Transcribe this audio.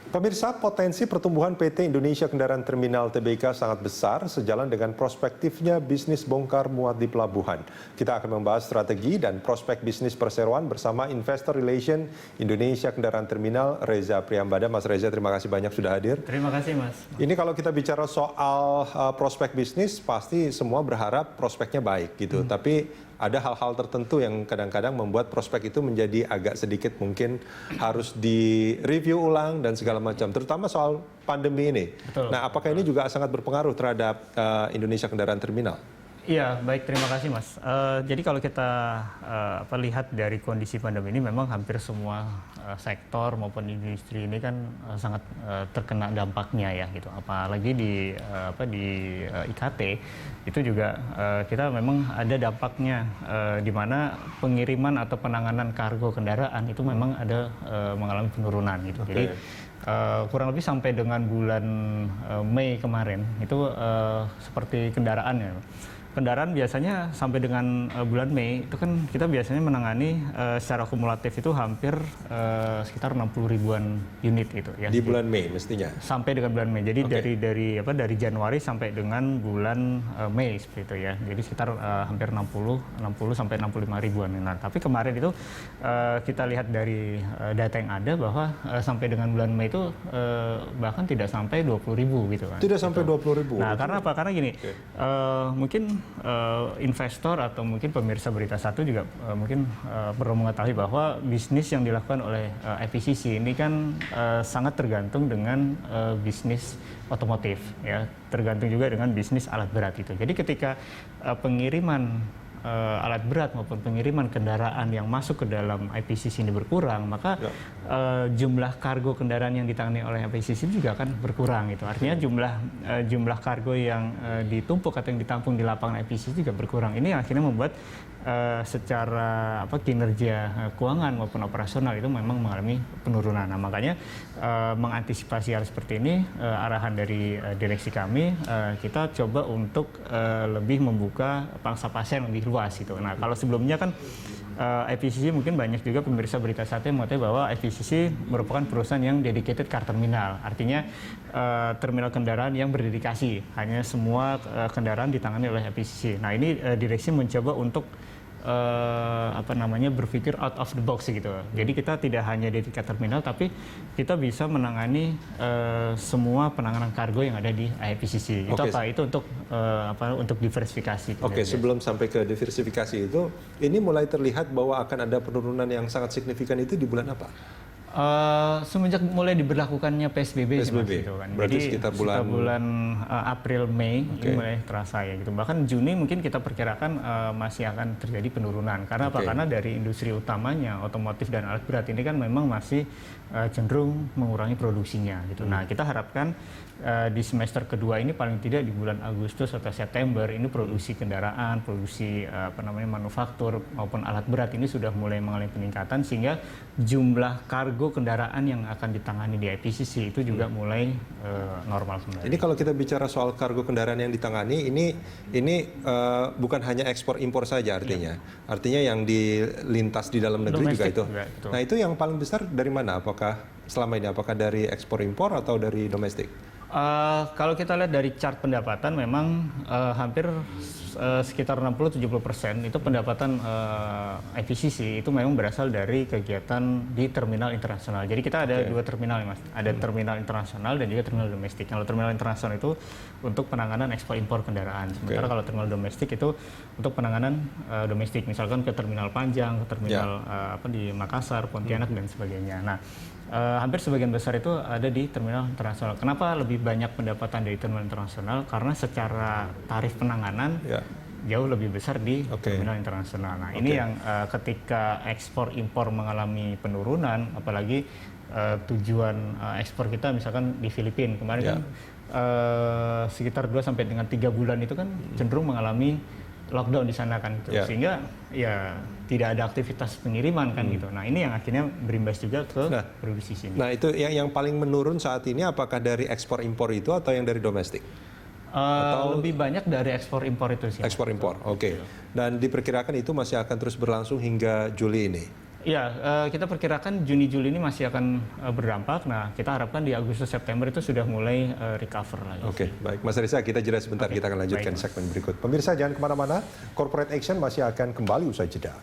Pemirsa, potensi pertumbuhan PT Indonesia Kendaraan Terminal Tbk sangat besar sejalan dengan prospektifnya bisnis bongkar muat di pelabuhan. Kita akan membahas strategi dan prospek bisnis perseroan bersama Investor Relation Indonesia Kendaraan Terminal, Reza Priyambada. Mas Reza, terima kasih banyak sudah hadir. Terima kasih, Mas. Ini kalau kita bicara soal prospek bisnis, pasti semua berharap prospeknya baik gitu. Tapi ada hal-hal tertentu yang kadang-kadang membuat prospek itu menjadi agak sedikit mungkin harus direview ulang dan segala macam, terutama soal pandemi ini. Betul. Nah, apakah ini juga sangat berpengaruh terhadap Indonesia Kendaraan Terminal? Iya, baik, terima kasih, Mas. Jadi kalau kita lihat dari kondisi pandemi ini, memang hampir semua sektor maupun industri ini kan sangat terkena dampaknya ya, gitu. Apalagi di IKT itu juga kita memang ada dampaknya, di mana pengiriman atau penanganan kargo kendaraan itu memang ada mengalami penurunan gitu. Okay. Jadi kurang lebih sampai dengan bulan Mei kemarin itu seperti kendaraan ya. Kendaraan biasanya sampai dengan bulan Mei itu kan kita biasanya menangani secara kumulatif itu hampir sekitar 60 ribuan unit itu ya. Di bulan Mei mestinya. Sampai dengan bulan Mei. Jadi Okay. dari Januari sampai dengan bulan Mei seperti itu ya. Jadi sekitar hampir 60 sampai 65 ribuan. Nah, tapi kemarin itu kita lihat dari data yang ada bahwa sampai dengan bulan Mei itu bahkan tidak sampai 20 ribu gitu kan. Tidak sampai 20 ribu. Nah, karena apa? Karena gini, Okay. mungkin investor atau mungkin pemirsa Berita Satu juga mungkin perlu mengetahui bahwa bisnis yang dilakukan oleh FPCC ini kan sangat tergantung dengan bisnis otomotif, ya, tergantung juga dengan bisnis alat berat itu. Jadi ketika pengiriman alat berat maupun pengiriman kendaraan yang masuk ke dalam IPCC ini berkurang, maka jumlah kargo kendaraan yang ditangani oleh IPCC juga akan berkurang gitu. Artinya jumlah kargo yang ditumpuk atau yang ditampung di lapangan IPCC juga berkurang. Ini akhirnya membuat secara kinerja keuangan maupun operasional itu memang mengalami penurunan. Nah, makanya mengantisipasi hal seperti ini, arahan dari direksi kami, kita coba untuk lebih membuka pangsa pasar yang lebih luas gitu. Nah, kalau sebelumnya kan FPCC mungkin banyak juga pemirsa Berita Satu yang mengatakan bahwa FPCC merupakan perusahaan yang dedicated car terminal. Artinya terminal kendaraan yang berdedikasi, hanya semua kendaraan ditangani oleh FPCC. Nah, ini direksi mencoba untuk berpikir out of the box gitu. Jadi kita tidak hanya dedicated terminal, tapi kita bisa menangani semua penanganan kargo yang ada di IPCC. Itu Okay. apa? Itu untuk diversifikasi. Oke, sebelum sampai ke diversifikasi itu, ini mulai terlihat bahwa akan ada penurunan yang sangat signifikan itu di bulan apa? Semenjak mulai diberlakukannya PSBB sih, Mas, gitu kan. Berarti Jadi sekitar bulan April Mei Okay. ini mulai terasa ya gitu. Bahkan Juni mungkin kita perkirakan masih akan terjadi penurunan. Karena apa? Okay. Karena dari industri utamanya otomotif dan alat berat ini kan memang masih cenderung mengurangi produksinya gitu. Nah, kita harapkan di semester kedua ini paling tidak di bulan Agustus atau September ini produksi kendaraan, produksi manufaktur maupun alat berat ini sudah mulai mengalami peningkatan, sehingga jumlah kargo kendaraan yang akan ditangani di IPCC itu juga mulai normal kembali. Ini kalau kita bicara soal kargo kendaraan yang ditangani, ini bukan hanya ekspor impor saja artinya. Artinya yang dilintas di dalam negeri Domestik juga itu. juga, betul. Nah, itu yang paling besar dari mana? Apakah selama ini dari ekspor impor atau dari domestik? Kalau kita lihat dari chart pendapatan, memang hampir sekitar 60-70% itu pendapatan IPCC itu memang berasal dari kegiatan di terminal internasional. Jadi kita ada dua terminal ya, Mas. Ada terminal internasional dan juga terminal domestik. Kalau terminal internasional itu untuk penanganan ekspor impor kendaraan. Sementara kalau terminal domestik itu untuk penanganan domestik, misalkan ke terminal Panjang, ke terminal di Makassar, Pontianak dan sebagainya. Nah, hampir sebagian besar itu ada di terminal internasional. Kenapa lebih banyak pendapatan dari terminal internasional? Karena secara tarif penanganan jauh lebih besar di terminal internasional. Nah, ini yang ketika ekspor impor mengalami penurunan, apalagi tujuan ekspor kita misalkan di Filipina kemarin kan sekitar 2 sampai dengan 3 bulan itu kan cenderung mengalami lockdown di sana kan gitu. Sehingga ya tidak ada aktivitas pengiriman kan gitu. Nah, ini yang akhirnya berimbas juga ke produksi sini. Nah, itu yang paling menurun saat ini apakah dari ekspor impor itu atau yang dari domestik? Lebih banyak dari ekspor impor itu sih. Ekspor impor, oke. Dan diperkirakan itu masih akan terus berlangsung hingga Juli ini? Ya, kita perkirakan Juni-Juli ini masih akan berdampak. Nah, kita harapkan di Agustus-September itu sudah mulai recover lagi. Oke, baik. Mas Reza, kita jeda sebentar. Kita akan lanjutkan segmen berikut. Pemirsa, jangan kemana-mana. Corporate Action masih akan kembali usai jeda.